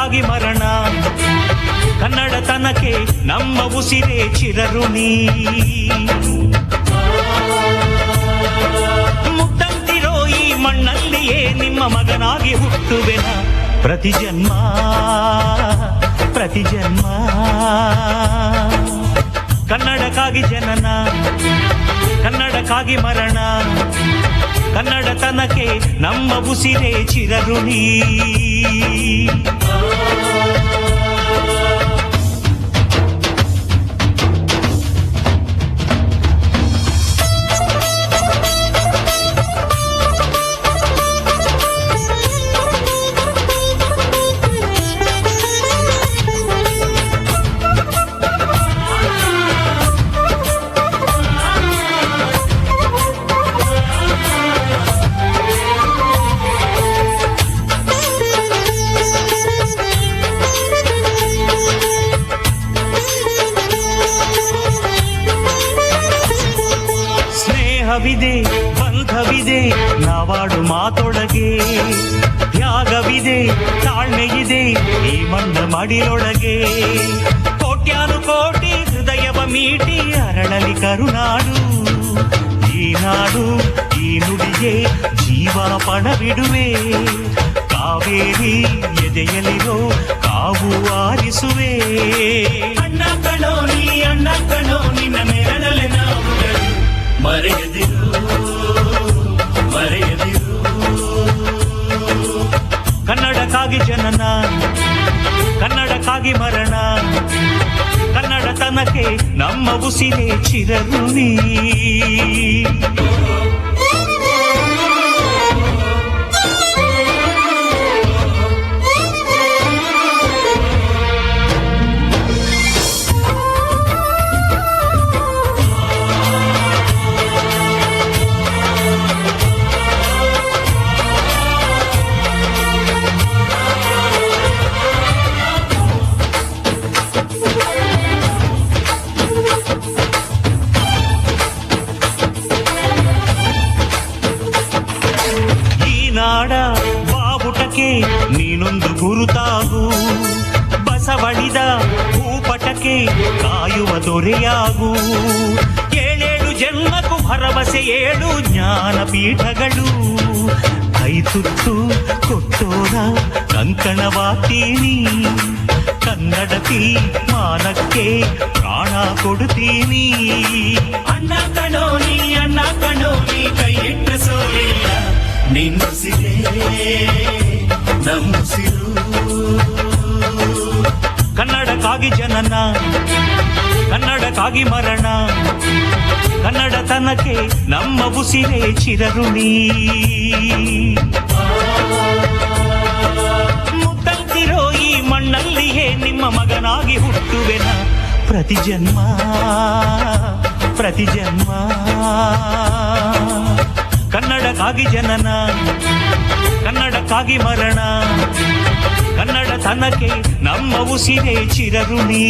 ಕನ್ನಡಕ್ಕಾಗಿ ಮರಣ, ಕನ್ನಡತನಕ್ಕೆ ನಮ್ಮ ಉಸಿರೇ ಚಿರಋಣಿ. ಮುತ್ತಂತಿರೋ ಈ ಮಣ್ಣಲ್ಲಿಯೇ ನಿಮ್ಮ ಮಗನಾಗಿ ಹುಟ್ಟುವೆನ, ಪ್ರತಿ ಜನ್ಮ ಪ್ರತಿ ಜನ್ಮ. ಕನ್ನಡಕ್ಕಾಗಿ ಜನನ, ಕನ್ನಡಕ್ಕಾಗಿ ಮರಣ, ಕನ್ನಡತನಕ್ಕೆ ನಮ್ಮ ಉಸಿರೇ ಚಿರಋಣಿ. ಸ್ನೇಹವಿದೆ, ಬಂಧವಿದೆ ನಾವಾಡು ಮಾತೊಳಗೆ, ತ್ಯಾಗವಿದೆ, ತಾಳ್ಮೆಯಿದೆ ಈ ಮಣ್ಣ ಮಡಿಯೊಳಗೆ. ಕೋಟ್ಯಾನು ಕೋಟಿ ಹೃದಯವ ಮೀಟಿ ಅರಳಲಿ ಕರುನಾಡು, ಈ ನಾಡು ಈ ನುಡಿಗೆ ಜೀವ ಪಣವಿಡುವೆ. ಕಾವೇರಿ ಎದೆಯಲಿರೋ ಕಾವು ಆರಿಸುವೆ. ಅಣ್ಣ ಕಣೋ ನೀ, ಅಣ್ಣ ಕಣೋ ನಿನ್ನ ನೆರಳಲೆ ನಾವುಗಳು, ಮರೆಯದಿರು ಮರೆಯದಿರು. ಕನ್ನಡಕ್ಕಾಗಿ ಜನನ, ಕನ್ನಡಕ್ಕಾಗಿ ಮರಣ, ಕನ್ನಡತನಕ್ಕೆ ನಮ್ಮ ಉಸಿರೇ ಚಿರಋಣಿ. ನಾಡ ಬಾವುಟಕ್ಕೆ ನೀನೊಂದು ಗುರುತಾಗು, ಬಸವಳಿದ ಭೂಪಟಕ್ಕೆ ಕಾಯುವ ದೊರೆಯಾಗು. ಏಳೇಳು ಜನ್ಮಕ್ಕೂ ಭರವಸೆ ಏಳು ಜ್ಞಾನಪೀಠಗಳು, ಕೈ ತುತ್ತು ಕೊಟ್ಟೋರ ಕಂಕಣವಾಗ್ತೀನಿ. ಕನ್ನಡತಿ ಮಾನಕ್ಕೆ ಪ್ರಾಣ ಕೊಡುತ್ತೀನಿ. ಅಣ್ಣ ಕಣೋ ನೀ, ಅಣ್ಣ ಕಣೋ ನೀ ಕೈ ಇಟ್ಟ ಸೋಲಿಲ್ಲ, ನಿನ್ನುಸಿರೇ ನಮ್ಮುಸಿರು. ಕನ್ನಡಕ್ಕಾಗಿ ಜನನ, ಕನ್ನಡಕ್ಕಾಗಿ ಮರಣ, ಕನ್ನಡತನಕ್ಕೆ ನಮ್ಮ ಉಸಿರೇ ಚಿರಋಣಿ. ಮುತ್ತಂತಿರೋ ಈ ಮಣ್ಣಲ್ಲಿಯೇ ನಿಮ್ಮ ಮಗನಾಗಿ ಹುಟ್ಟುವೆನ, ಪ್ರತಿ ಜನ್ಮ ಪ್ರತಿ ಜನ್ಮ. ಕನ್ನಡಕ್ಕಾಗಿ ಜನನ, ಕನ್ನಡಕ್ಕಾಗಿ ಮರಣ, ಕನ್ನಡತನಕ್ಕೆ ನಮ್ಮ ಉಸಿರೇ ಚಿರಋಣಿ.